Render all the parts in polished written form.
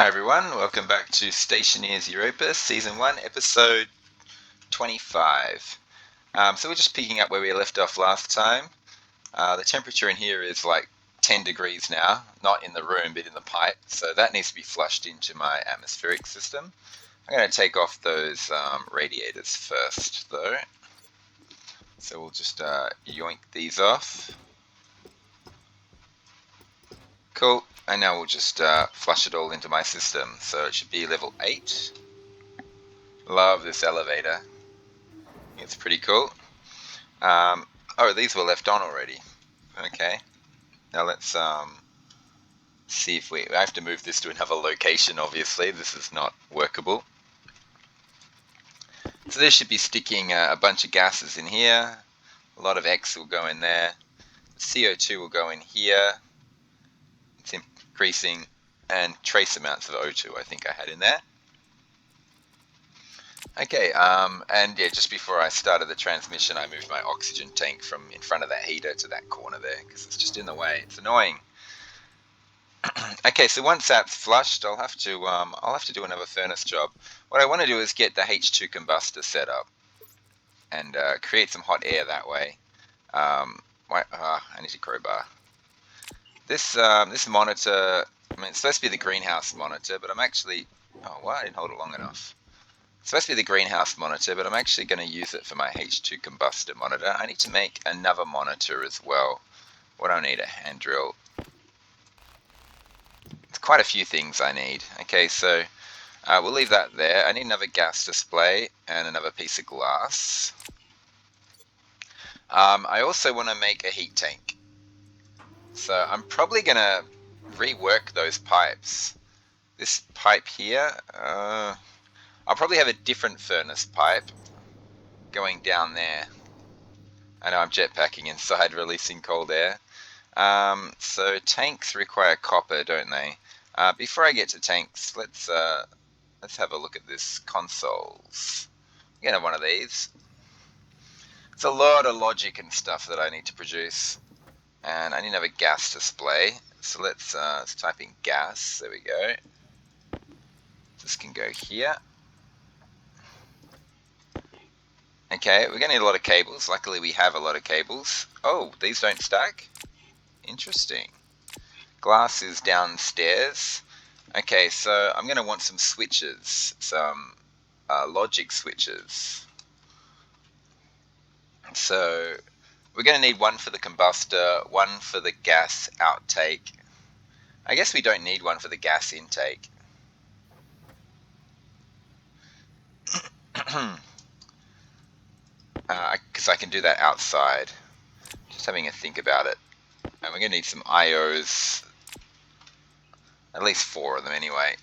Hi everyone, welcome back to Stationeers Europa, Season 1, Episode 25. So we're just picking up where we left off last time. The temperature in here is like 10 degrees now, not in the room but in the pipe, so that needs to be flushed into my atmospheric system. I'm going to take off those radiators first though. So we'll just yoink these off. Cool, and now we'll just flush it all into my system. So it should be level 8. Love this elevator. It's pretty cool. Oh, these were left on already. Okay. Now let's see if I have to move this to another location, obviously. This is not workable. So this should be sticking a bunch of gases in here. A lot of X will go in there. CO2 will go in here. It's increasing. And trace amounts of O2 I think I had in there. Okay, and yeah, just before I started the transmission, I moved my oxygen tank from in front of that heater to that corner there, because it's just in the way. It's annoying. Okay, so once that's flushed, I'll have to do another furnace job. What I want to do is get the H2 combustor set up and create some hot air that way. I need a crowbar. This monitor, I mean, it's supposed to be the greenhouse monitor, but I'm actually, I didn't hold it long enough. It's supposed to be the greenhouse monitor, but I'm actually going to use it for my H2 combustor monitor. I need to make another monitor as well. What do I need? A hand drill. It's quite a few things I need. Okay, so we'll leave that there. I need another gas display and another piece of glass. I also want to make a heat tank. So I'm probably going to rework those pipes. This pipe here, I'll probably have a different furnace pipe going down there. I know I'm jetpacking inside, releasing cold air. So tanks require copper, don't they? Before I get to tanks, let's have a look at this consoles. I'm gonna have one of these. It's a lot of logic and stuff that I need to produce, and I need to have a gas display. So let's type in gas. There we go. This can go here. Okay, we're going to need a lot of cables. Luckily we have a lot of cables. Oh, these don't stack? Interesting. Glass is downstairs. Okay, so I'm going to want some switches, some logic switches. So we're going to need one for the combustor, one for the gas outtake. I guess we don't need one for the gas intake. Because I can do that outside. Just having a think about it. And we're going to need some IOs. At least 4 of them anyway.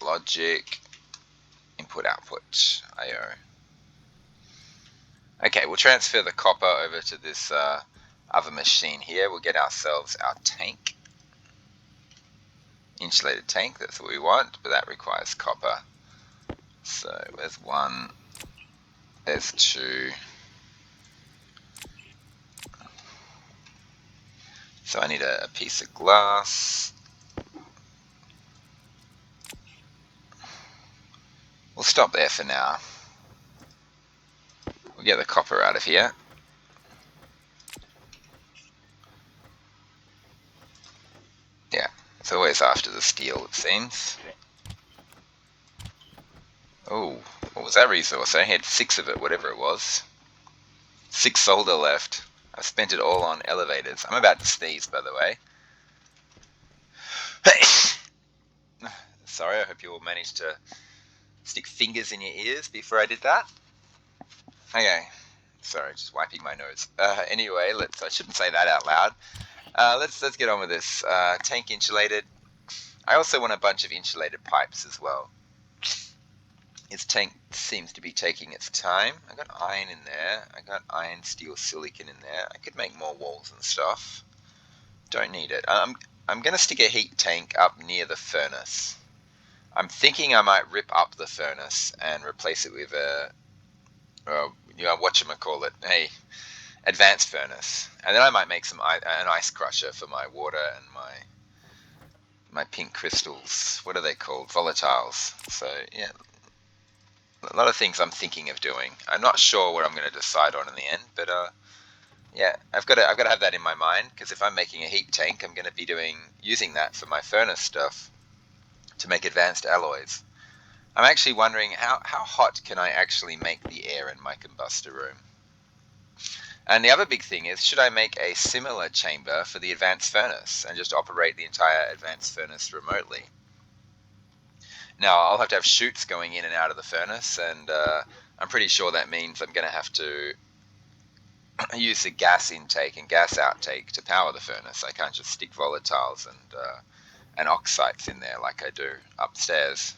Logic, input, output, IO. Okay, we'll transfer the copper over to this other machine here. We'll get ourselves our tank. Insulated tank, that's what we want, but that requires copper. So there's 1, there's 2. So I need a piece of glass. We'll stop there for now. We'll get the copper out of here. Yeah, it's always after the steel, it seems. Oh, what was that resource? I had 6 of it, whatever it was. 6 solder left. I've spent it all on elevators. I'm about to sneeze, by the way. Hey! Sorry, I hope you all managed to stick fingers in your ears before I did that. Okay, sorry, just wiping my nose. Anyway, I shouldn't say that out loud. Let's get on with this. Tank insulated. I also want a bunch of insulated pipes as well. Its tank seems to be taking its time. I got iron in there. I got iron, steel, silicon in there. I could make more walls and stuff. Don't need it. I'm going to stick a heat tank up near the furnace. I'm thinking I might rip up the furnace and replace it with a, whatchamacallit, advanced furnace. And then I might make an ice crusher for my water and my pink crystals. What are they called? Volatiles. So yeah, a lot of things I'm thinking of doing. I'm not sure what I'm going to decide on in the end, but yeah, I've got to have that in my mind, because if I'm making a heat tank, I'm going to be using that for my furnace stuff to make advanced alloys. I'm actually wondering how hot can I actually make the air in my combustor room? And the other big thing is, should I make a similar chamber for the advanced furnace and just operate the entire advanced furnace remotely? Now, I'll have to have chutes going in and out of the furnace, and I'm pretty sure that means I'm going to have to use the gas intake and gas outtake to power the furnace. I can't just stick volatiles and oxides in there like I do upstairs.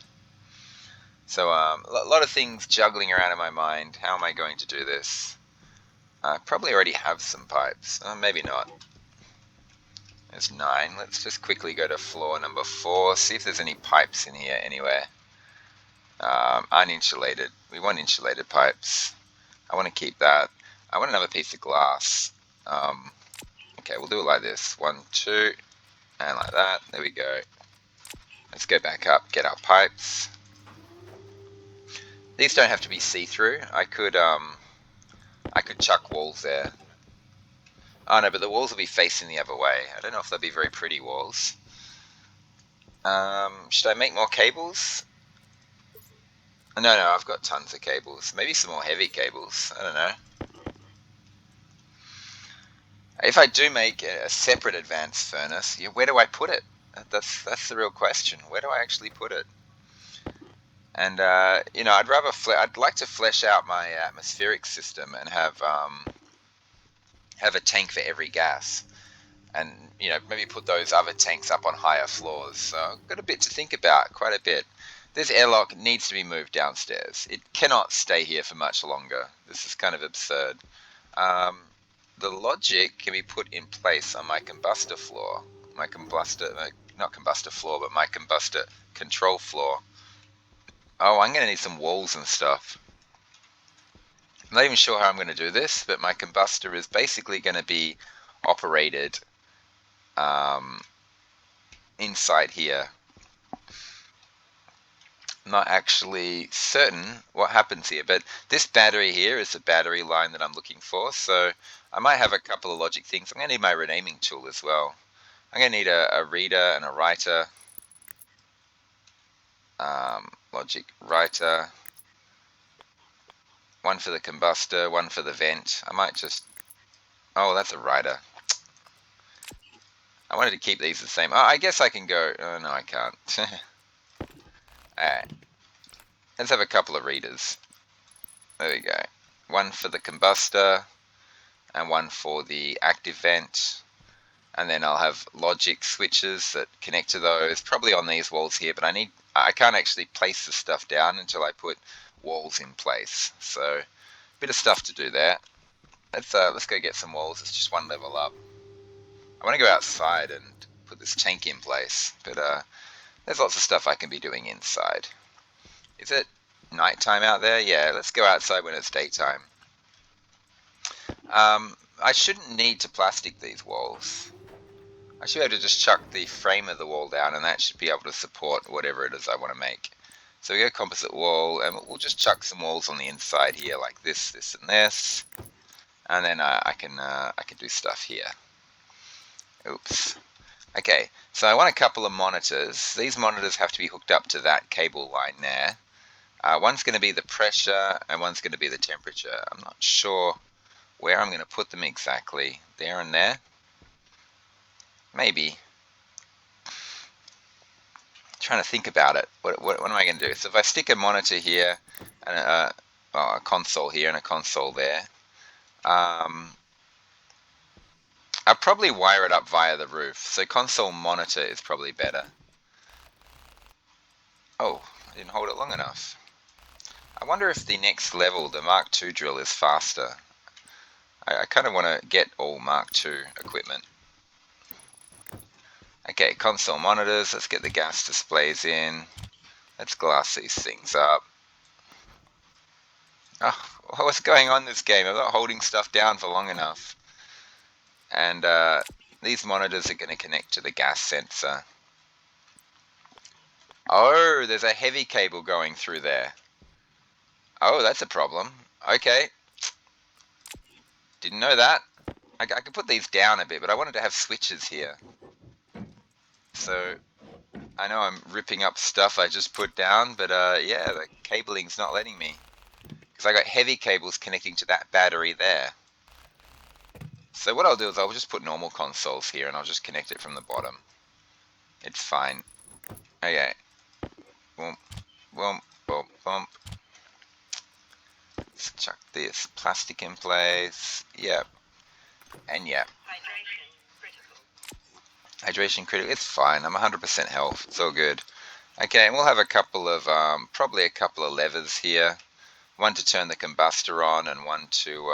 So a lot of things juggling around in my mind. How am I going to do this? I probably already have some pipes. Maybe not. There's 9. Let's just quickly go to floor number 4, see if there's any pipes in here anywhere. Uninsulated. We want insulated pipes. I want to keep that. I want another piece of glass. Okay, we'll do it like this. 1, 2, and like that. There we go. Let's go back up, get our pipes. These don't have to be see-through. I could chuck walls there. Oh no, but the walls will be facing the other way. I don't know if they'll be very pretty walls. Should I make more cables? No, I've got tons of cables. Maybe some more heavy cables. I don't know. If I do make a separate advanced furnace, where do I put it? That's the real question. Where do I actually put it? And I'd like to flesh out my atmospheric system and have a tank for every gas, and maybe put those other tanks up on higher floors. So I've got a bit to think about, quite a bit. This airlock needs to be moved downstairs. It cannot stay here for much longer. This is kind of absurd. The logic can be put in place on my combustor floor. Not combustor floor, but my combustor control floor. Oh, I'm going to need some walls and stuff. I'm not even sure how I'm going to do this, but my combustor is basically going to be operated inside here. I'm not actually certain what happens here, but this battery here is the battery line that I'm looking for, so I might have a couple of logic things. I'm going to need my renaming tool as well. I'm going to need a reader and a writer. Logic writer. One for the combustor, one for the vent. I might just... Oh, that's a writer. I wanted to keep these the same. Oh, I guess I can go... Oh, no, I can't. Alright. Let's have a couple of readers. There we go. One for the combustor and one for the active vent. And then I'll have logic switches that connect to those, probably on these walls here, but I can't actually place the stuff down until I put walls in place. So a bit of stuff to do there. Let's go get some walls. It's just one level up. I want to go outside and put this tank in place, but there's lots of stuff I can be doing inside. Is it nighttime out there? Yeah, let's go outside when it's daytime. I shouldn't need to plastic these walls. I should be able to just chuck the frame of the wall down, and that should be able to support whatever it is I want to make. So we go composite wall, and we'll just chuck some walls on the inside here, like this, this, and this, and then I can do stuff here. Oops. Okay, so I want a couple of monitors. These monitors have to be hooked up to that cable line there. One's going to be the pressure, and one's going to be the temperature. I'm not sure where I'm going to put them exactly. There and there? Maybe. Trying to think about it. What am I going to do? So if I stick a monitor here and a console here and a console there, I'll probably wire it up via the roof. So console monitor is probably better. Oh, I didn't hold it long enough. I wonder if the next level, the Mark II drill, is faster. I kind of want to get all Mark II equipment. Okay, console monitors, let's get the gas displays in. Let's glass these things up. Oh, what's going on in this game? I'm not holding stuff down for long enough. And these monitors are going to connect to the gas sensor. Oh, there's a heavy cable going through there. Oh, that's a problem. Okay, didn't know that. I could put these down a bit, but I wanted to have switches here. So I know I'm ripping up stuff I just put down, but yeah, the cabling's not letting me. Because I got heavy cables connecting to that battery there. So what I'll do is I'll just put normal consoles here and I'll just connect it from the bottom. It's fine. Okay. Boom, boom, boom, boom. Let's chuck this plastic in place. Yep. And yep. Hydration critical. It's fine. I'm 100% health. It's all good. Okay, and we'll have a couple of, probably a couple of levers here. One to turn the combustor on and one to,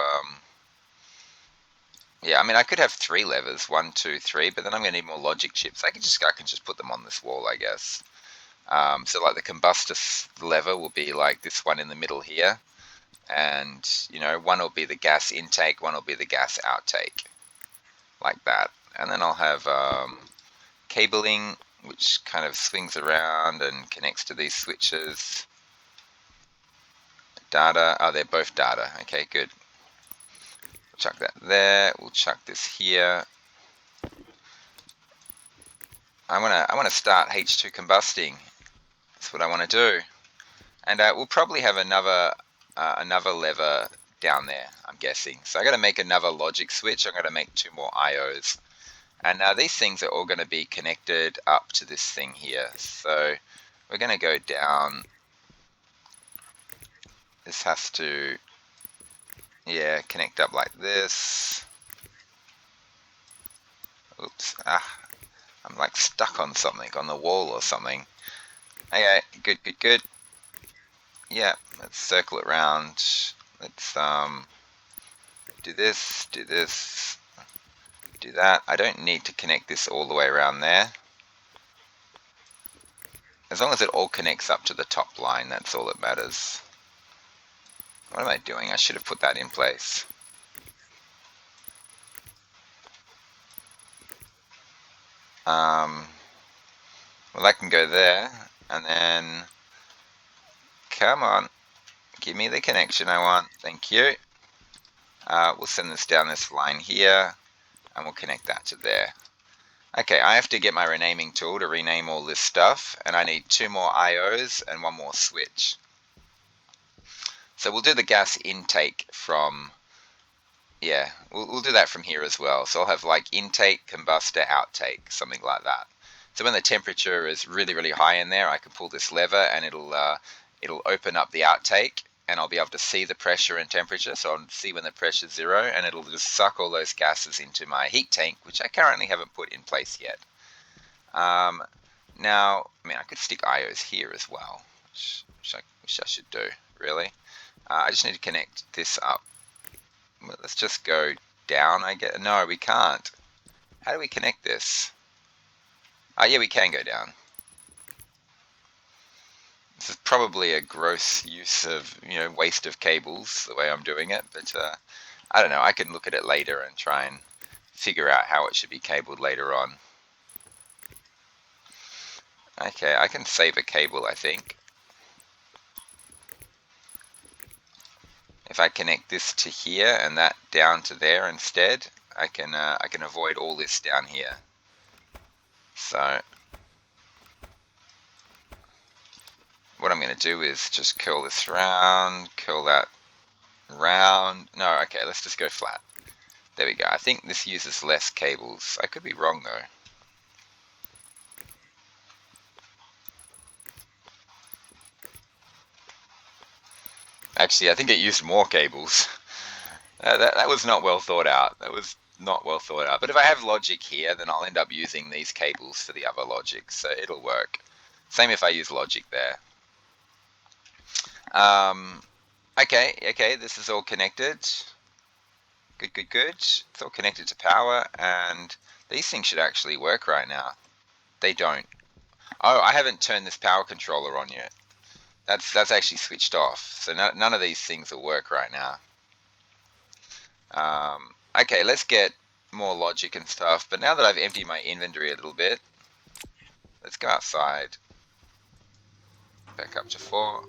yeah, I mean, I could have 3 levers, 1, 2, 3, but then I'm going to need more logic chips. I can just put them on this wall, I guess. So like the combustor lever will be like this one in the middle here. And, you know, one will be the gas intake, one will be the gas outtake. Like that. And then I'll have cabling, which kind of swings around and connects to these switches. Data, oh, they're both data. Okay, good. We'll chuck that there. We'll chuck this here. I want to start H2 combusting. That's what I want to do. And we'll probably have another lever down there, I'm guessing. So I got to make another logic switch. I'm going to make 2 more IOs. And these things are all going to be connected up to this thing here. So we're going to go down. This has to, yeah, connect up like this. Oops, I'm like stuck on something, on the wall or something. Okay, good, good, good. Yeah, let's circle it around. Let's do this, do this, do that. I don't need to connect this all the way around there. As long as it all connects up to the top line, that's all that matters. What am I doing? I should have put that in place. Well, that can go there, and then, come on, give me the connection I want. Thank you. We'll send this down this line here, and we'll connect that to there. Okay, I have to get my renaming tool to rename all this stuff, and I need 2 more IOs and 1 more switch. So we'll do the gas intake from, yeah, we'll do that from here as well. So I'll have like intake, combustor, outtake, something like that. So when the temperature is really, really high in there, I can pull this lever and it'll open up the outtake, and I'll be able to see the pressure and temperature. So I'll see when the pressure's 0, and it'll just suck all those gases into my heat tank, which I currently haven't put in place yet. Now, I mean, I could stick IOs here as well, which I should do, really. I just need to connect this up. Let's just go down, I guess. No, we can't. How do we connect this? Oh, yeah, we can go down. This is probably a gross use of, waste of cables, the way I'm doing it, but I don't know. I can look at it later and try and figure out how it should be cabled later on. Okay, I can save a cable, I think. If I connect this to here and that down to there instead, I can avoid all this down here. So what I'm going to do is just curl this round, curl that round. No, okay, let's just go flat. There we go. I think this uses less cables. I could be wrong though. Actually, I think it used more cables. That was not well thought out. That was not well thought out. But if I have logic here, then I'll end up using these cables for the other logic, so it'll work. Same if I use logic there. Okay, this is all connected. Good, good, good. It's all connected to power, and these things should actually work right now. They don't. Oh, I haven't turned this power controller on yet. That's actually switched off, so none of these things will work right now. Okay, let's get more logic and stuff, but now that I've emptied my inventory a little bit, let's go outside. Back up to 4.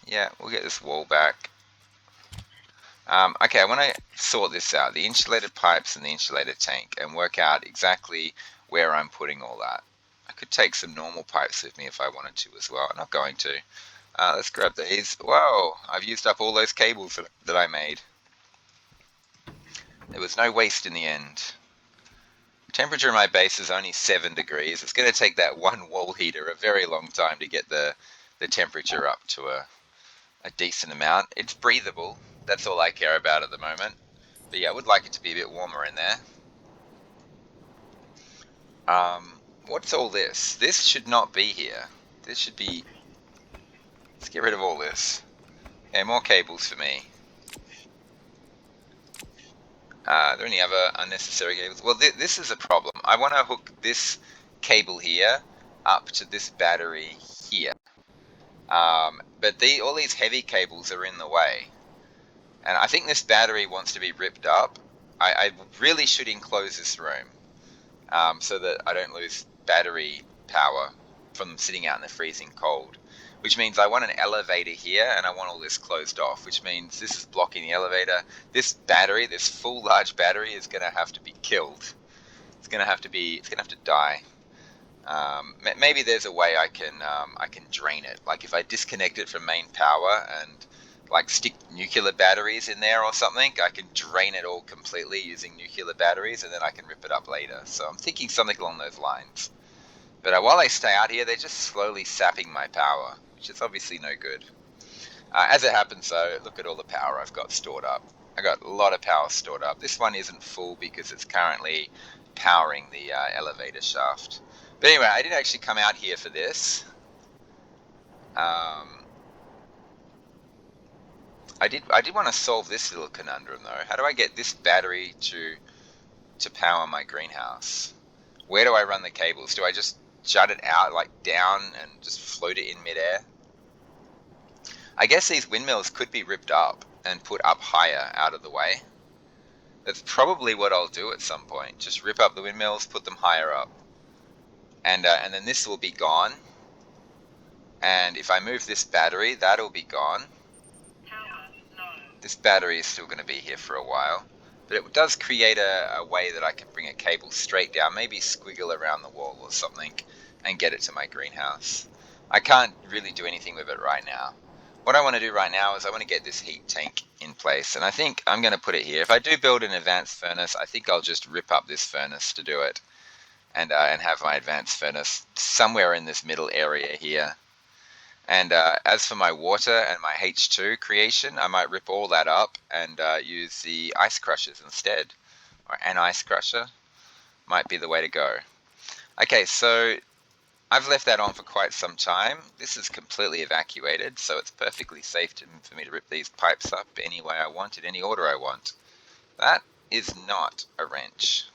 Yeah, we'll get this wall back. Okay, I want to sort this out, the insulated pipes and the insulated tank, and work out exactly where I'm putting all that. I could take some normal pipes with me if I wanted to as well. I'm not going to. Let's grab these. Whoa, I've used up all those cables that I made. There was no waste in the end. Temperature in my base is only 7 degrees. It's going to take that one wall heater a very long time to get the temperature up to a decent amount. It's breathable. That's all I care about at the moment. But yeah, I would like it to be a bit warmer in there. What's all this? This should not be here. This should be... Let's get rid of all this. Okay, more cables for me. Are there any other unnecessary cables? Well, this is a problem. I want to hook this cable here up to this battery here. But all these heavy cables are in the way. And I think this battery wants to be ripped up. I really should enclose this room so that I don't lose battery power from sitting out in the freezing cold. Which means I want an elevator here and I want all this closed off, which means this is blocking the elevator. This battery, this full large battery, is going to have to be killed. It's going to have to die. Maybe there's a way I can drain it. Like if I disconnect it from main power and like stick nuclear batteries in there or something, I can drain it all completely using nuclear batteries, and then I can rip it up later. So I'm thinking something along those lines. But while they stay out here, they're just slowly sapping my power, which is obviously no good. As it happens though, look at all the power I've got stored up. I got a lot of power stored up. This one isn't full because it's currently powering the elevator shaft. But anyway, I didn't actually come out here for this. I did want to solve this little conundrum though. How do I get this battery to power my greenhouse? Where do I run the cables? Do I just jut it out like down and just float it in midair? I guess these windmills could be ripped up and put up higher out of the way. That's probably what I'll do at some point. Just rip up the windmills, put them higher up. And then this will be gone. And if I move this battery, that'll be gone. This battery is still going to be here for a while. But it does create a way that I can bring a cable straight down, maybe squiggle around the wall or something, and get it to my greenhouse. I can't really do anything with it right now. What I want to do right now is I want to get this heat tank in place, and I think I'm going to put it here. If I do build an advanced furnace, I think I'll just rip up this furnace to do it, and have my advanced furnace somewhere in this middle area here. And as for my water and my H2 creation, I might rip all that up and use the ice crushers instead. Or an ice crusher might be the way to go. Okay, so I've left that on for quite some time. This is completely evacuated, so it's perfectly safe for me to rip these pipes up any way I want, in any order I want. That is not a wrench.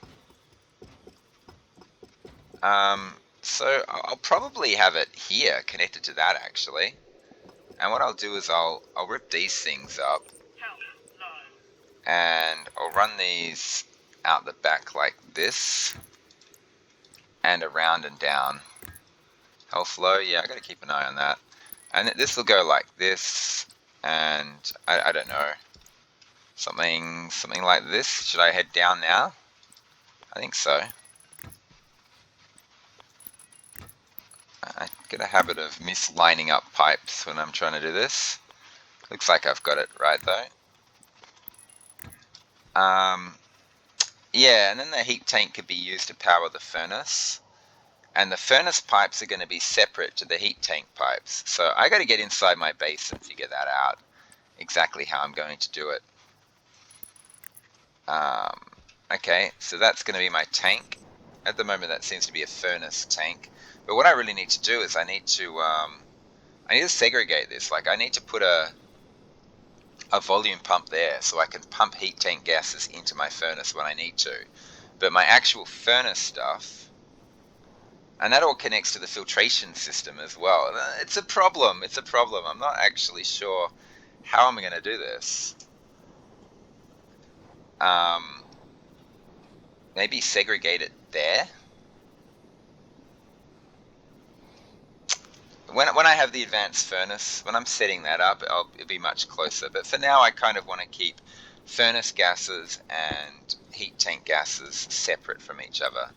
So I'll probably have it here connected to that actually. And what I'll do is I'll rip these things up and I'll run these out the back like this and around and down. Health low, yeah, I gotta keep an eye on that. And this will go like this, and I don't know, something like this. Should I head down now? I think so. I get a habit of mislining up pipes when I'm trying to do this. Looks like I've got it right though. Yeah, and then the heat tank could be used to power the furnace. And the furnace pipes are going to be separate to the heat tank pipes. So I got to get inside my base and figure that out, exactly how I'm going to do it. Okay, so that's going to be my tank. At the moment that seems to be a furnace tank. But what I really need to do is I need to segregate this. Like I need to put a volume pump there so I can pump heat tank gases into my furnace when I need to. But my actual furnace stuff, and that all connects to the filtration system as well. It's a problem. It's a problem. I'm not actually sure how I'm going to do this. Maybe segregate it there. when I have the advanced furnace, when I'm setting that up, it'll be much closer. But for now, I kind of want to keep furnace gases and heat tank gases separate from each other.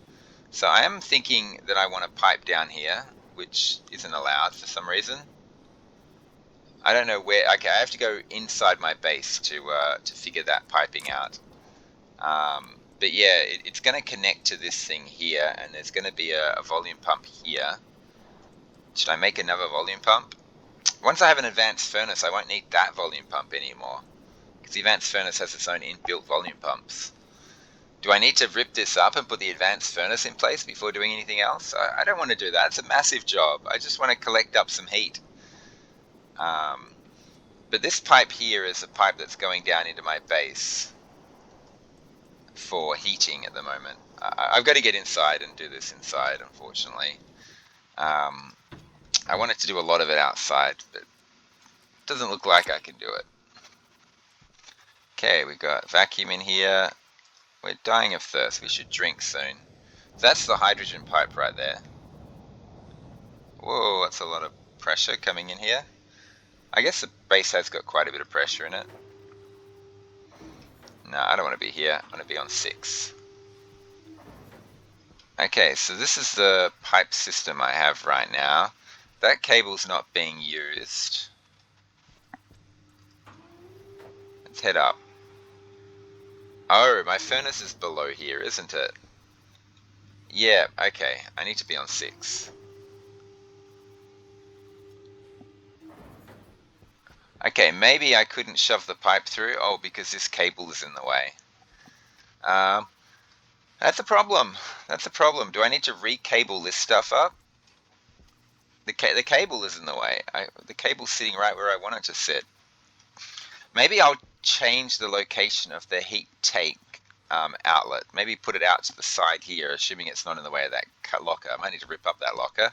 So I am thinking that I want a pipe down here, which isn't allowed for some reason. I don't know where. Okay, I have to go inside my base to figure that piping out. But yeah, it's going to connect to this thing here, and there's going to be a volume pump here. Should I make another volume pump? Once I have an advanced furnace, I won't need that volume pump anymore, because the advanced furnace has its own inbuilt volume pumps. Do I need to rip this up and put the advanced furnace in place before doing anything else? I don't want to do that. It's a massive job. I just want to collect up some heat. But this pipe here is a pipe that's going down into my base for heating at the moment. I've got to get inside and do this inside, unfortunately. I wanted to do a lot of it outside, but it doesn't look like I can do it. Okay, we've got vacuum in here. We're dying of thirst. We should drink soon. That's the hydrogen pipe right there. Whoa, that's a lot of pressure coming in here. I guess the base has got quite a bit of pressure in it. No, I don't want to be here. I want to be on 6. Okay, so this is the pipe system I have right now. That cable's not being used. Let's head up. Oh, my furnace is below here, isn't it? Yeah, okay. I need to be on 6. Okay, maybe I couldn't shove the pipe through. Oh, because this cable is in the way. That's a problem. That's a problem. Do I need to re-cable this stuff up? The cable is in the way. The cable's sitting right where I want it to sit. Maybe I'll change the location of the heat tank outlet. Maybe put it out to the side here, assuming it's not in the way of that locker. I might need to rip up that locker.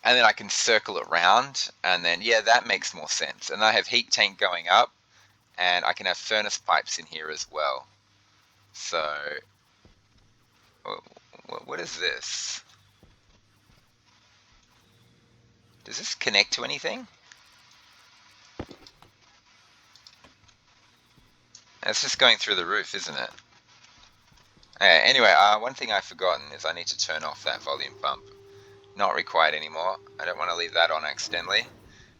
And then I can circle it round, and then, yeah, that makes more sense. And I have heat tank going up, and I can have furnace pipes in here as well. So, what is this? Does this connect to anything? It's just going through the roof, isn't it? Anyway, one thing I've forgotten is I need to turn off that volume pump. Not required anymore. I don't want to leave that on accidentally.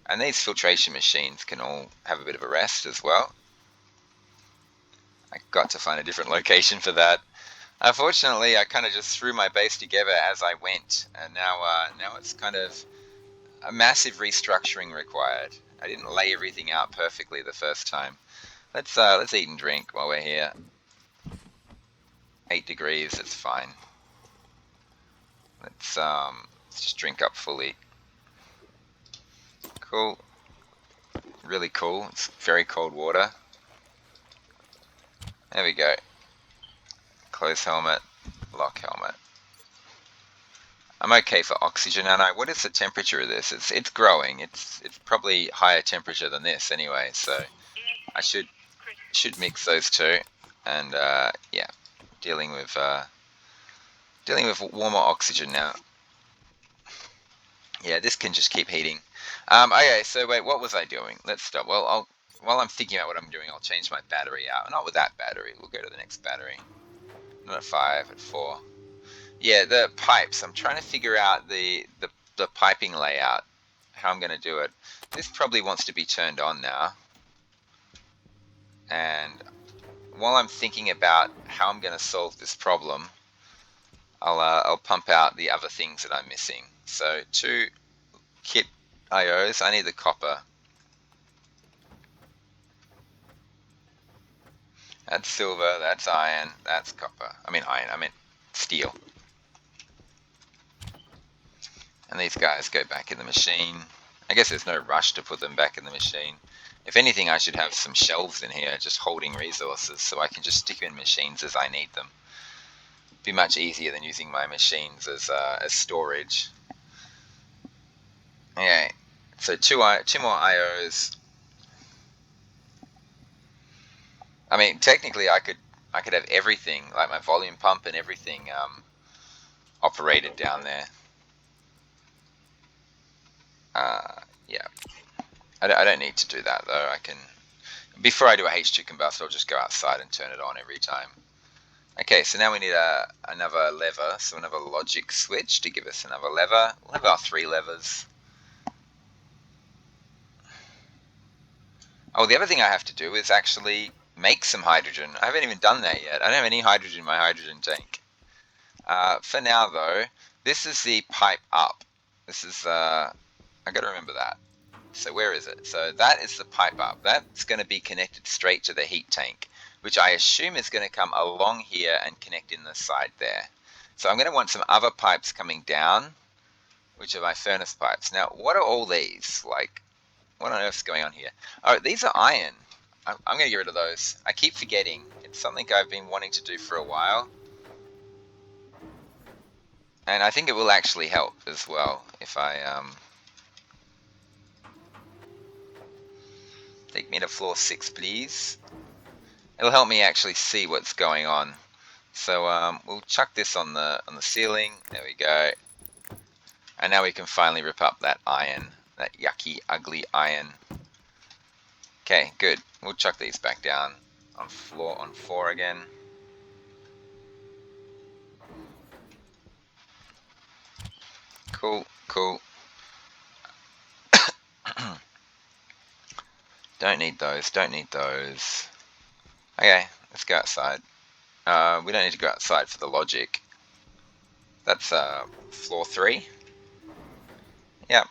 And these filtration machines can all have a bit of a rest as well. I got to find a different location for that. Unfortunately, I kind of just threw my base together as I went, and now it's kind of a massive restructuring required. I didn't lay everything out perfectly the first time. Let's eat and drink while we're here. 8 degrees, it's fine. Let's just drink up fully. Cool. Really cool. It's very cold water. There we go. Close helmet, lock helmet. I'm okay for oxygen, and what is the temperature of this? It's growing. It's probably higher temperature than this anyway, so I should mix those two. And yeah, dealing with warmer oxygen now. Yeah, this can just keep heating. Okay, so wait, what was I doing? Let's stop. Well, while I'm thinking about what I'm doing, I'll change my battery out. Not with that battery. We'll go to the next battery. Not at 5, at 4. Yeah, the pipes. I'm trying to figure out the piping layout, how I'm going to do it. This probably wants to be turned on now. And while I'm thinking about how I'm going to solve this problem, I'll pump out the other things that I'm missing. So 2 kit IOs. I need the copper. That's silver, that's iron, that's copper. I mean iron, I meant steel. And these guys go back in the machine. I guess there's no rush to put them back in the machine. If anything, I should have some shelves in here just holding resources so I can just stick them in machines as I need them. Be much easier than using my machines as storage. Okay, so two more IOs. I mean, technically, I could have everything, like my volume pump and everything, operated down there. Yeah, I don't need to do that though. I can, before I do a H2 combust, I'll just go outside and turn it on every time. Okay, so now we need another lever, so another logic switch to give us another lever. We'll have our 3 levers. Oh, the other thing I have to do is actually make some hydrogen. I haven't even done that yet. I don't have any hydrogen in my hydrogen tank. For now, though, this is the pipe up. This is, I gotta remember that. So where is it? So that is the pipe up. That's going to be connected straight to the heat tank, which I assume is going to come along here and connect in the side there. So I'm going to want some other pipes coming down, which are my furnace pipes. Now, what are all these? Like, what on earth's going on here? Oh, these are iron. I'm going to get rid of those. I keep forgetting. It's something I've been wanting to do for a while. And I think it will actually help as well if I take me to floor 6, please. It'll help me actually see what's going on. So we'll chuck this on the ceiling. There we go. And now we can finally rip up that iron, that yucky, ugly iron. Okay, good. We'll chuck these back down on floor on 4 again. Cool, cool. Don't need those, don't need those. Okay, let's go outside. We don't need to go outside for the logic. That's floor 3. Yep.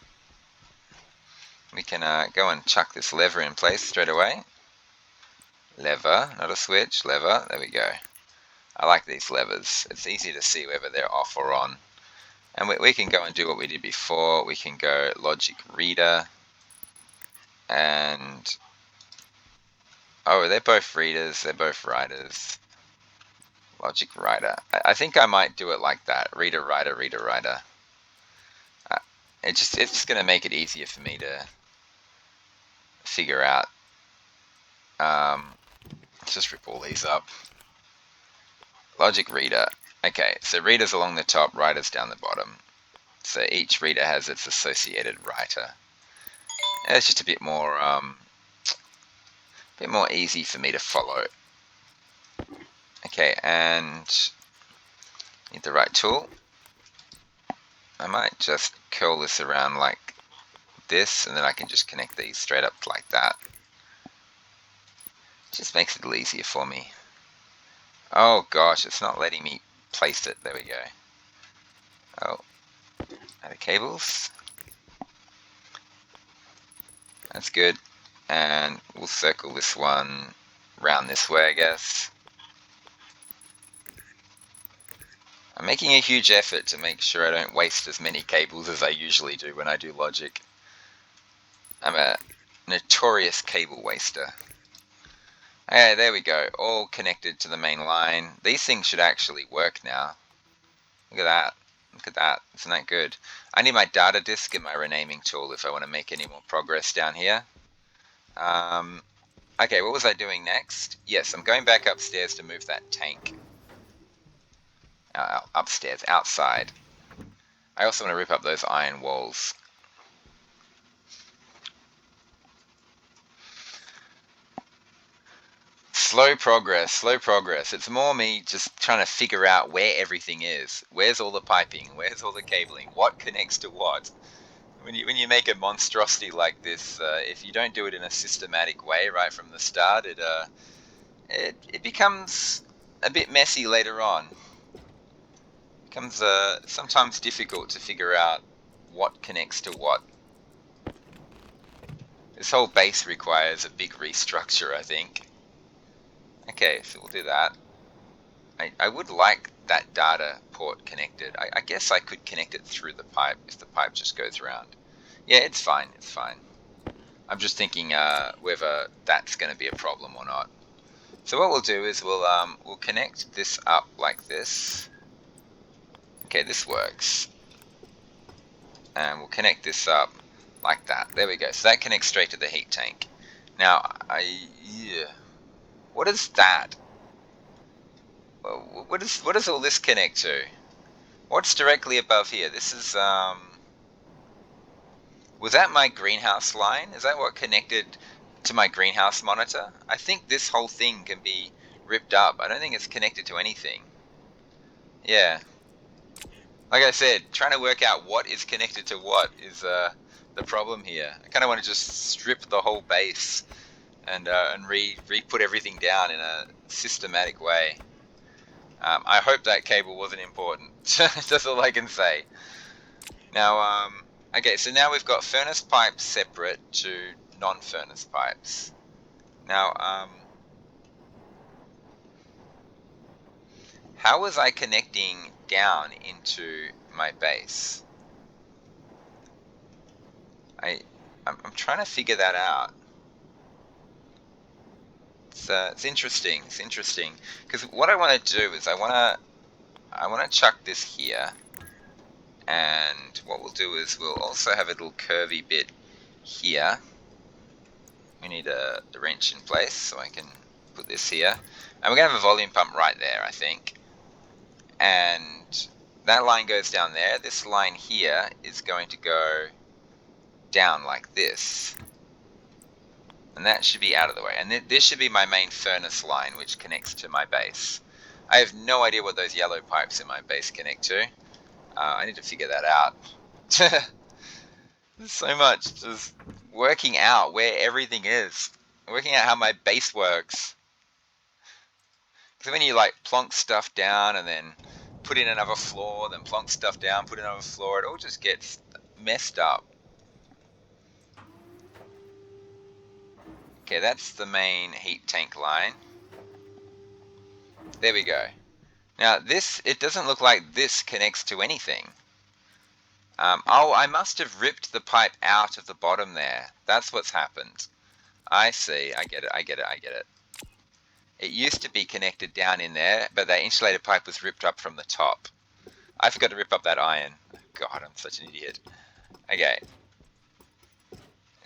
We can go and chuck this lever in place straight away. Lever, not a switch, lever. There we go. I like these levers. It's easy to see whether they're off or on. And we can go and do what we did before. We can go logic reader. And oh, they're both readers. They're both writers. Logic writer. I think I might do it like that. Reader, writer, reader, writer. It's just going to make it easier for me to figure out. Let's just rip all these up. Logic reader. Okay, so readers along the top, writers down the bottom. So each reader has its associated writer. And it's just a bit more easy for me to follow. Okay, and need the right tool. I might just curl this around like this, and then I can just connect these straight up like that. Just makes it a little easier for me. Oh gosh, it's not letting me place it. There we go. Oh, out of cables. That's good. And we'll circle this one round this way, I guess. I'm making a huge effort to make sure I don't waste as many cables as I usually do when I do logic. I'm a notorious cable waster. Okay, there we go. All connected to the main line. These things should actually work now. Look at that. Look at that. Isn't that good? I need my data disk and my renaming tool if I want to make any more progress down here. Okay, what was I doing next? Yes, I'm going back upstairs to move that tank. Upstairs, outside. I also want to rip up those iron walls. Slow progress, slow progress. It's more me just trying to figure out where everything is. Where's all the piping? Where's all the cabling? What connects to what? When you make a monstrosity like this, if you don't do it in a systematic way right from the start, it becomes a bit messy later on. It becomes sometimes difficult to figure out what connects to what. This whole base requires a big restructure, I think. Okay, so we'll do that. I would like that data port connected. I guess I could connect it through the pipe if the pipe just goes around. Yeah, it's fine, it's fine. I'm just thinking whether that's going to be a problem or not. So what we'll do is we'll connect this up like this. Okay, this works. And we'll connect this up like that. There we go. So that connects straight to the heat tank. Now, yeah. What is that? What does all this connect to? What's directly above here? This is Was that my greenhouse line? Is that what connected to my greenhouse monitor? I think this whole thing can be ripped up. I don't think it's connected to anything. Yeah. Like I said, trying to work out what is connected to what is the problem here. I kind of want to just strip the whole base and re-put everything down in a systematic way. I hope that cable wasn't important. That's all I can say. Now, okay, so now we've got furnace pipes separate to non-furnace pipes. Now, how was I connecting down into my base? I'm trying to figure that out. It's interesting. It's interesting because what I want to do is I want to chuck this here, and what we'll do is we'll also have a little curvy bit here. We need the wrench in place so I can put this here, and we're gonna have a volume pump right there, I think. And that line goes down there. This line here is going to go down like this. And that should be out of the way. And this should be my main furnace line, which connects to my base. I have no idea what those yellow pipes in my base connect to. I need to figure that out. There's so much just working out where everything is. Working out how my base works. Because when you like plonk stuff down and then put in another floor, then plonk stuff down, put in another floor, it all just gets messed up. Okay, that's the main heat tank line. There we go. Now this, it doesn't look like this connects to anything. Oh, I must have ripped the pipe out of the bottom there. That's what's happened. I see, I get it, I get it, I get it. It used to be connected down in there, but that insulated pipe was ripped up from the top. I forgot to rip up that iron. God, I'm such an idiot. Okay.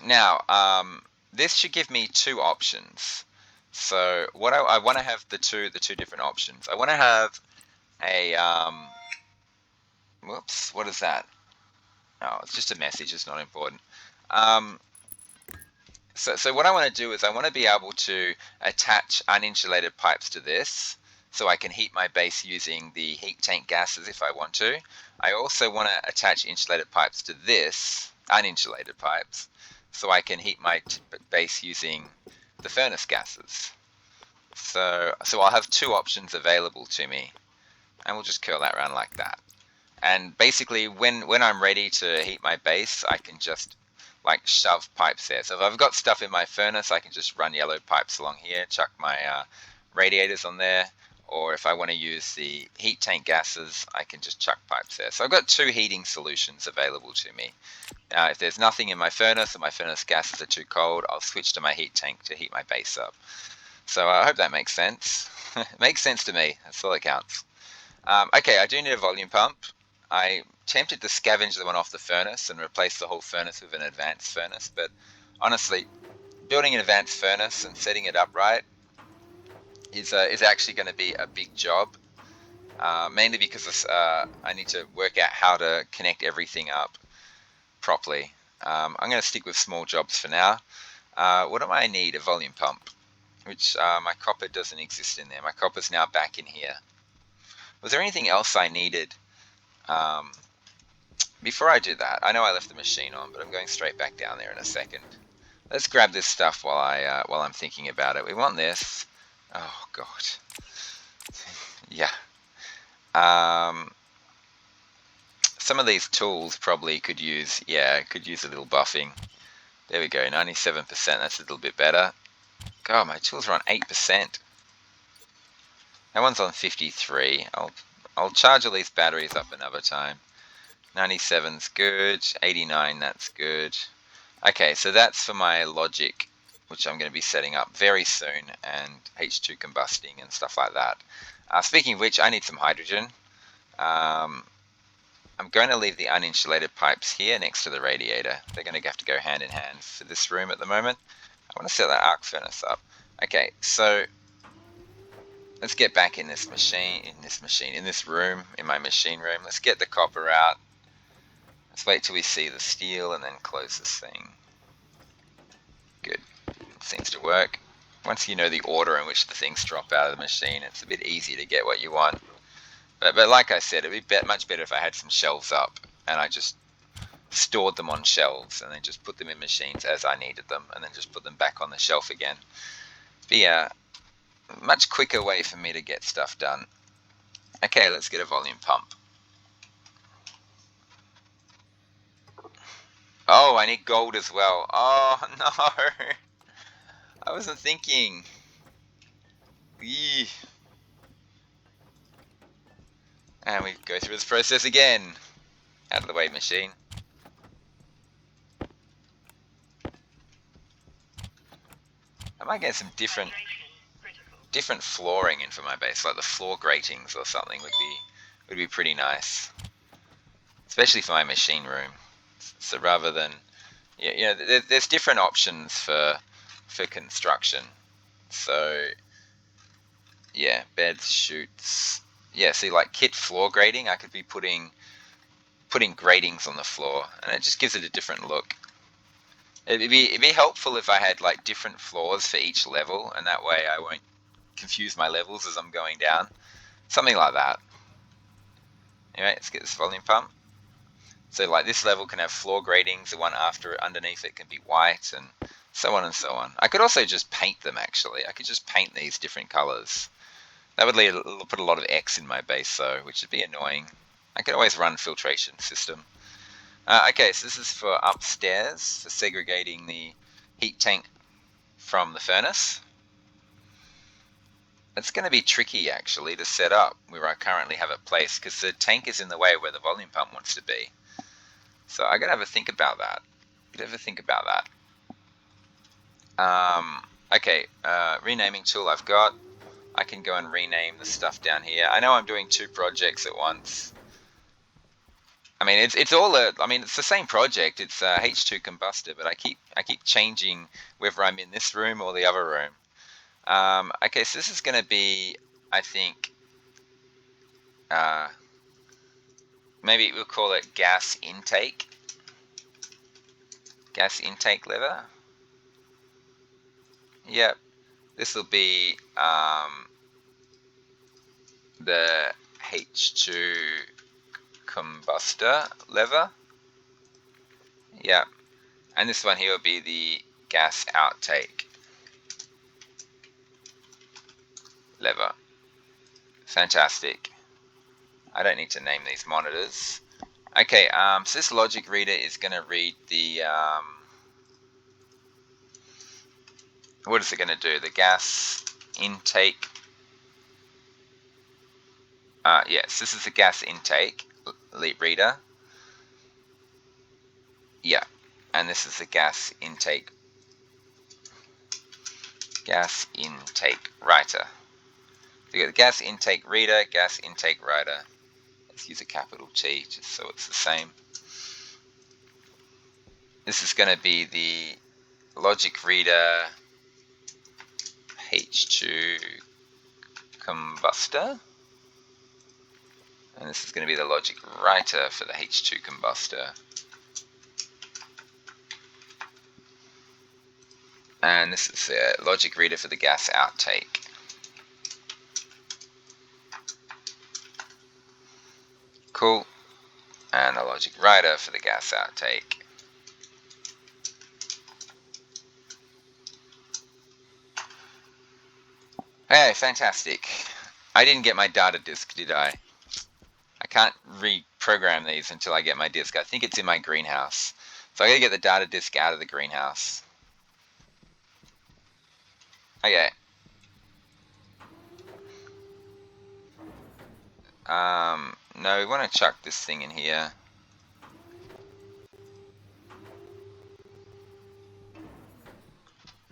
Now, this should give me two options. So what I want to have the two different options. I want to have a whoops, what is that? Oh, it's just a message. It's not important. So what I want to do is I want to be able to attach uninsulated pipes to this, so I can heat my base using the heat tank gases if I want to. I also want to attach insulated pipes to this, uninsulated pipes, so I can heat my base using the furnace gases. So I'll have two options available to me, and we'll just curl that around like that. And basically when I'm ready to heat my base, I can just like shove pipes there. So if I've got stuff in my furnace, I can just run yellow pipes along here, chuck my radiators on there, or if I want to use the heat tank gases, I can just chuck pipes there. So I've got two heating solutions available to me. Now, if there's nothing in my furnace or my furnace gases are too cold, I'll switch to my heat tank to heat my base up. So I hope that makes sense. It makes sense to me. That's all that counts. Okay, I do need a volume pump. I tempted to scavenge the one off the furnace and replace the whole furnace with an advanced furnace, but honestly, building an advanced furnace and setting it up right is actually going to be a big job, mainly because I need to work out how to connect everything up properly. I'm going to stick with small jobs for now. What do I need? A volume pump, which my copper doesn't exist in there. My copper's now back in here. Was there anything else I needed? Before I do that, I know I left the machine on, but I'm going straight back down there in a second. Let's grab this stuff while I'm thinking about it. We want this. Oh God. Yeah. Some of these tools probably could use a little buffing. There we go, 97%. That's a little bit better. God, my tools are on 8%. That one's on 53. I'll charge all these batteries up another time. 97's good. 89, that's good. Okay, so that's for my logic, which I'm going to be setting up very soon, and H2 combusting and stuff like that. Speaking of which, I need some hydrogen. I'm going to leave the uninsulated pipes here next to the radiator. They're going to have to go hand in hand for this room at the moment. I want to set that arc furnace up. Okay, so let's get back in this room, in my machine room. Let's get the copper out. Let's wait till we see the steel and then close this thing. Good. It seems to work. Once you know the order in which the things drop out of the machine, it's a bit easier to get what you want. But like I said, it'd be much better if I had some shelves up and I just stored them on shelves and then just put them in machines as I needed them and then just put them back on the shelf again. Be a much quicker way for me to get stuff done. Okay, let's get a volume pump. Oh, I need gold as well. Oh, no. I wasn't thinking. Eee. And we go through this process again. Out of the way, machine. I might get some different flooring in for my base, like the floor gratings or something would be pretty nice, especially for my machine room. So rather than, there's different options for construction. So yeah, beds, chutes. Yeah, see, like kit floor grating, I could be putting gratings on the floor, and it just gives it a different look. It'd be helpful if I had like different floors for each level, and that way I won't confuse my levels as I'm going down. Something like that. Anyway, let's get this volume pump. So like this level can have floor gratings, the one after it, underneath it can be white, and so on and so on. I could also just paint them, actually. I could just paint these different colors. That would put a lot of X in my base though, which would be annoying. I could always run filtration system. Okay, so this is for upstairs, for segregating the heat tank from the furnace. It's going to be tricky actually to set up where I currently have it placed because the tank is in the way where the volume pump wants to be. So I got to have a think about that. Okay, renaming tool I've got. I can go and rename the stuff down here. I know I'm doing 2 projects at once. I mean, it's the same project. It's H2 combustor, but I keep changing whether I'm in this room or the other room. Okay, so this is going to be, I think, maybe we'll call it gas intake lever. Yep, this will be the H2 combustor lever. Yep, and this one here will be the gas outtake lever. Fantastic. I don't need to name these monitors. Okay, so this logic reader is going to read the what is it going to do? The gas intake. Yes, this is the gas intake reader. Yeah, and this is the gas intake writer. So you got the gas intake reader, gas intake writer. Let's use a capital T just so it's the same. This is going to be the logic reader H2 combustor. And this is going to be the logic writer for the H2 combustor. And this is the logic reader for the gas outtake. Cool. And the logic writer for the gas outtake. Hey, fantastic. I didn't get my data disk, did I? I can't reprogram these until I get my disk. I think it's in my greenhouse. So I gotta get the data disk out of the greenhouse. Okay. No, we want to chuck this thing in here.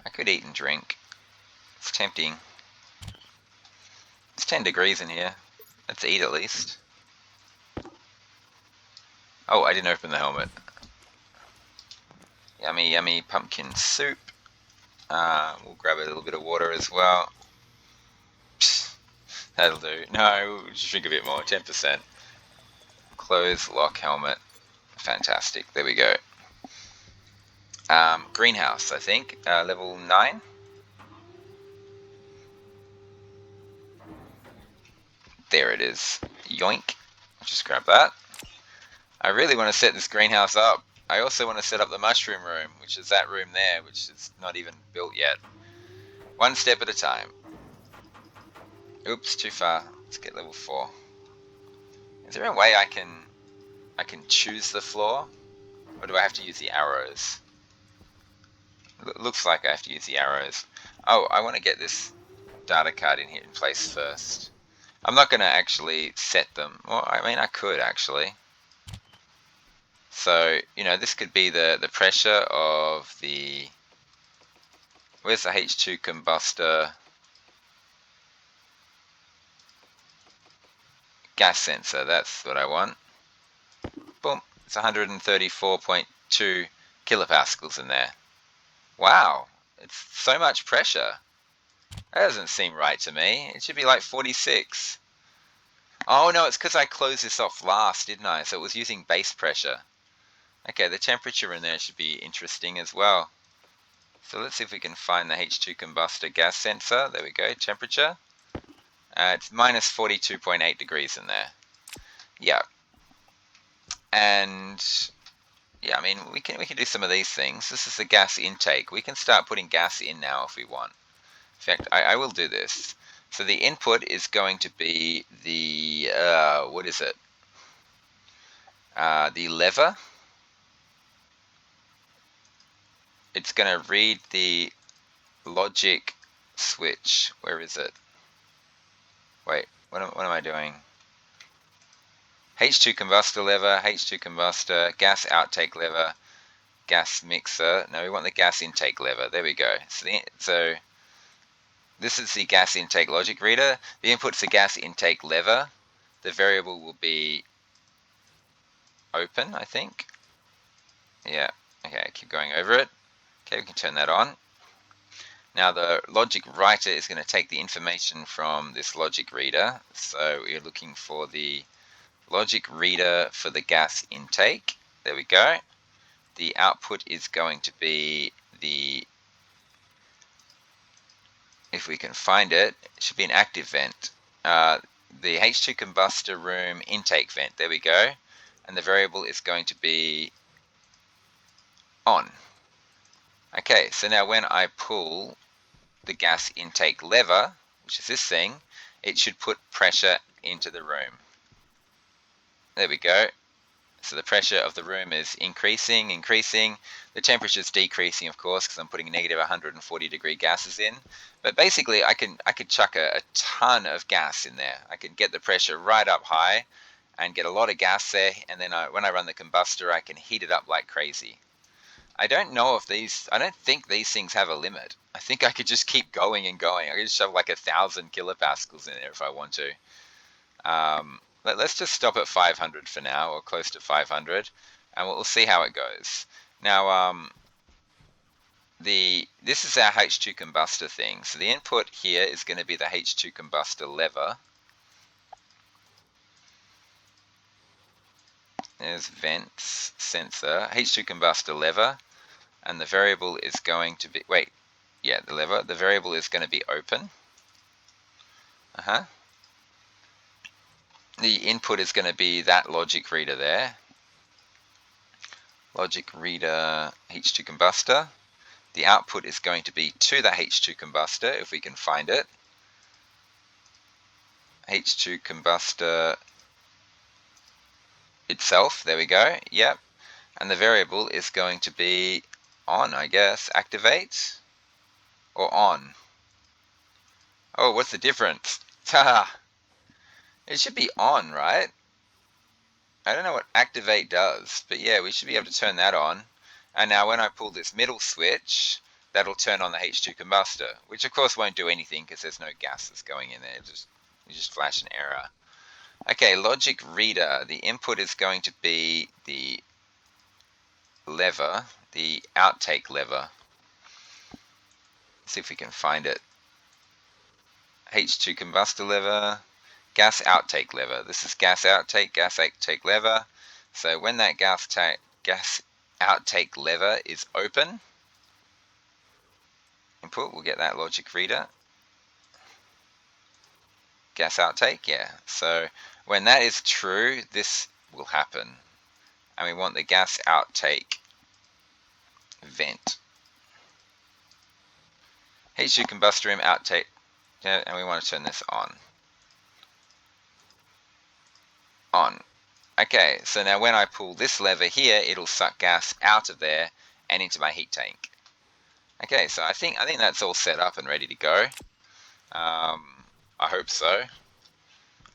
I could eat and drink. It's tempting. It's 10 degrees in here. Let's eat at least. Oh, I didn't open the helmet. Yummy, yummy pumpkin soup. We'll grab a little bit of water as well. Psst, that'll do. No, we'll just drink a bit more. 10%. Close, lock, helmet. Fantastic. There we go. Greenhouse, I think. Level 9. There it is. Yoink. Just grab that. I really want to set this greenhouse up. I also want to set up the mushroom room, which is that room there, which is not even built yet. One step at a time. Oops, too far. Let's get level 4. Is there a way I can choose the floor? Or do I have to use the arrows? Looks like I have to use the arrows. Oh, I want to get this data card in here in place first. I'm not going to actually set them. Well, I mean, I could actually. So, this could be the pressure of the... Where's the H2 combustor gas sensor? That's what I want. Boom. It's 134.2 kilopascals in there. Wow. It's so much pressure. That doesn't seem right to me. It should be like 46. Oh, no, it's because I closed this off last, didn't I? So it was using base pressure. Okay, the temperature in there should be interesting as well. So let's see if we can find the H2 combustor gas sensor. There we go, temperature. It's minus 42.8 degrees in there. Yeah. And yeah, I mean, we can do some of these things. This is the gas intake. We can start putting gas in now if we want. In fact, I will do this. So the input is going to be the, what is it? The lever. It's going to read the logic switch. Where is it? Wait, what am I doing? H2 combustor lever, H2 combustor, gas outtake lever, gas mixer. No, we want the gas intake lever. There we go. So this is the gas intake logic reader. The input's the gas intake lever. The variable will be open, I think. Yeah. Okay, keep going over it. Okay, we can turn that on. Now the logic writer is going to take the information from this logic reader. So we're looking for the logic reader for the gas intake. There we go. The output is going to be the, if we can find it, it should be an active vent. The H2 combustor room intake vent. There we go. And the variable is going to be on. Okay, so now when I pull the gas intake lever, which is this thing, it should put pressure into the room. There we go. So the pressure of the room is increasing. The temperature is decreasing, of course, because I'm putting negative 140 degree gases in. But basically, I could chuck a ton of gas in there. I could get the pressure right up high and get a lot of gas there. And then when I run the combustor, I can heat it up like crazy. I don't think these things have a limit. I think I could just keep going and going. I could just shove like 1,000 kilopascals in there if I want to. Let's just stop at 500 for now, or close to 500, and we'll see how it goes. Now, this is our H2 combustor thing. So the input here is going to be the H2 combustor lever. There's vents, sensor, H2 combustor lever, and the variable is going to be, the lever. The variable is going to be open. The input is going to be that logic reader there. Logic reader H2 combustor. The output is going to be to the H2 combustor, if we can find it. H2 combustor itself, there we go, yep. And the variable is going to be on, I guess, activate, or on. Oh, what's the difference? Ta! It should be on, right? I don't know what activate does, but yeah, we should be able to turn that on. And now when I pull this middle switch, that'll turn on the H2 combustor, which of course won't do anything because there's no gases going in there. You just flash an error. Okay, logic reader. The input is going to be the lever, the outtake lever. Let's see if we can find it. H2 combustor lever, gas outtake lever. This is gas outtake lever. So when that gas outtake lever is open, input, we'll get that logic reader. Gas outtake, yeah. So when that is true, this will happen. And we want the gas outtake vent. Heat shield combustor room outtake, yeah, and we want to turn this on. On. Okay, so now when I pull this lever here, it'll suck gas out of there and into my heat tank. Okay, so I think that's all set up and ready to go. I hope so.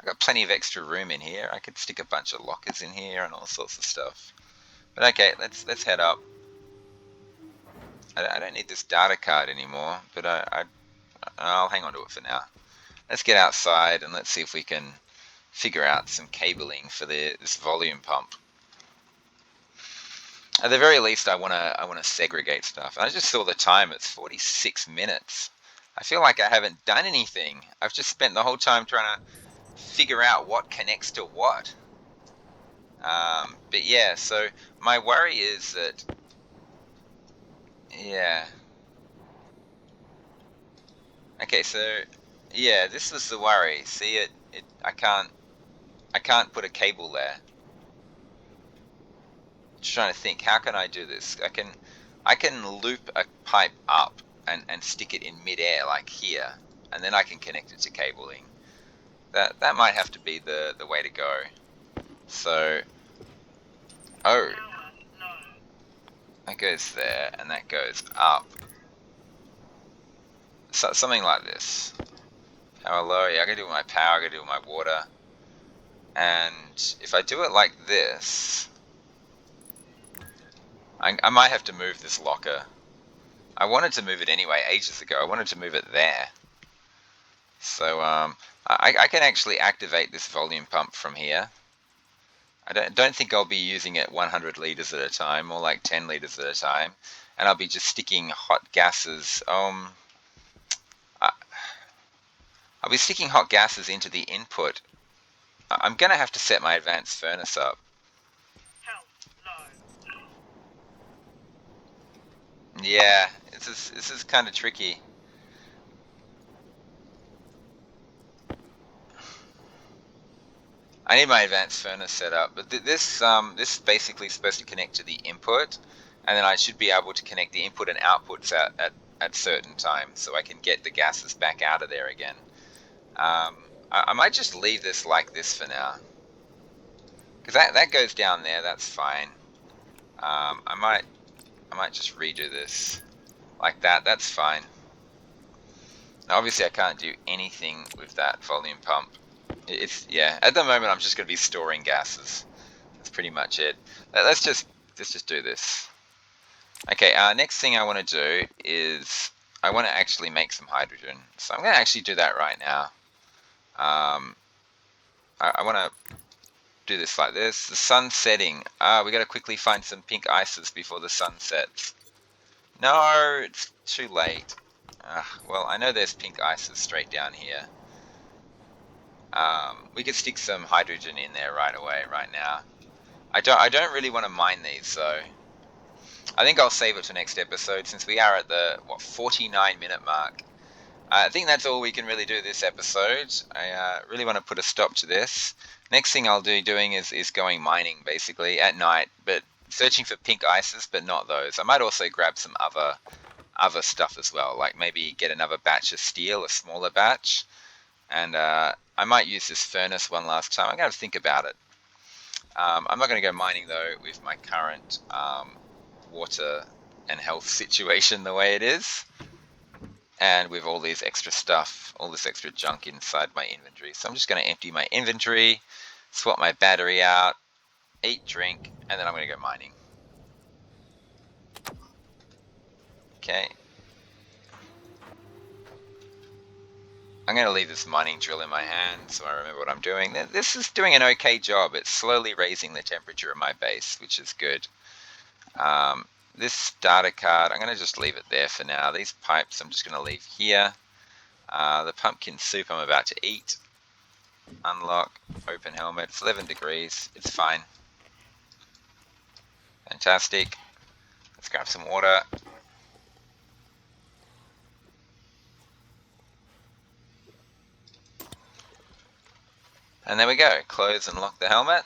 I got plenty of extra room in here. I could stick a bunch of lockers in here and all sorts of stuff. But okay, let's head up. I don't need this data card anymore, but I'll hang on to it for now. Let's get outside and let's see if we can figure out some cabling for this volume pump. At the very least, I wanna segregate stuff. I just saw the time; it's 46 minutes. I feel like I haven't done anything. I've just spent the whole time trying to figure out what connects to what. But yeah, so my worry is that, yeah. Okay, so yeah, this was the worry. See I can't put a cable there. Just trying to think, how can I do this? I can loop a pipe up and stick it in midair like here, and then I can connect it to cabling. That might have to be the way to go. So, oh, that goes there, and that goes up. So, something like this. Power low, yeah, I gotta do my power, I gotta do my water. And if I do it like this, I might have to move this locker. I wanted to move it anyway ages ago. I wanted to move it there. So I can actually activate this volume pump from here. I don't think I'll be using it 100 liters at a time, more like 10 liters at a time. And I'll be just sticking hot gases. I'll be sticking hot gases into the input. I'm going to have to set my advanced furnace up. Yeah, this is kind of tricky. I need my advanced furnace set up, but this is basically supposed to connect to the input, and then I should be able to connect the input and outputs at certain times, so I can get the gases back out of there again. I might just leave this like this for now, because that goes down there. That's fine. I might just redo this like that. That's fine. Now, obviously, I can't do anything with that volume pump. Yeah. At the moment, I'm just going to be storing gases. That's pretty much it. Let's just do this. Okay. Next thing I want to do is I want to actually make some hydrogen. So I'm going to actually do that right now. I want to do this like this. The sun's setting. We got to quickly find some pink ices before the sun sets. No, it's too late. Well, I know there's pink ices straight down here. We could stick some hydrogen in there right away, right now. I don't really want to mine these, so I think I'll save it to next episode since we are at the 49-minute mark. I think that's all we can really do this episode. I really want to put a stop to this. Next thing I'll be doing is going mining basically at night, but searching for pink ices, but not those. I might also grab some other stuff as well, like maybe get another batch of steel, a smaller batch, and I might use this furnace one last time. I'm going to think about it. I'm not going to go mining though with my current water and health situation the way it is, and with all these extra stuff, all this extra junk inside my inventory. So I'm just going to empty my inventory, swap my battery out, eat, drink, and then I'm going to go mining. Okay. I'm going to leave this mining drill in my hand so I remember what I'm doing. This is doing an okay job. It's slowly raising the temperature of my base, which is good. This starter card, I'm going to just leave it there for now. These pipes I'm just going to leave here. The pumpkin soup I'm about to eat. Unlock, open helmet. It's 11 degrees. It's fine. Fantastic. Let's grab some water. And there we go. Close and lock the helmet.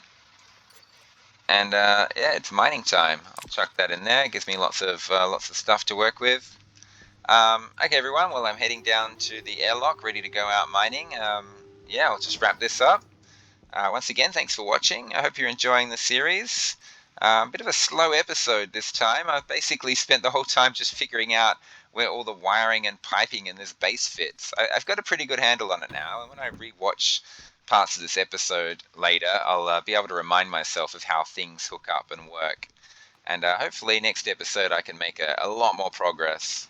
And yeah, it's mining time. I'll chuck that in there. It gives me lots of stuff to work with. Okay, everyone. Well, I'm heading down to the airlock, ready to go out mining. Yeah, I'll just wrap this up. Once again, thanks for watching. I hope you're enjoying the series. Bit of a slow episode this time. I've basically spent the whole time just figuring out where all the wiring and piping in this base fits. I've got a pretty good handle on it now, and when I rewatch parts of this episode later, I'll be able to remind myself of how things hook up and work. And hopefully next episode I can make a lot more progress.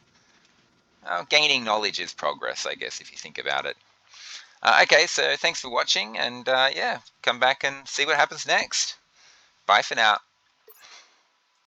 Gaining knowledge is progress, I guess, if you think about it. Okay, so thanks for watching, and yeah, come back and see what happens next. Bye for now.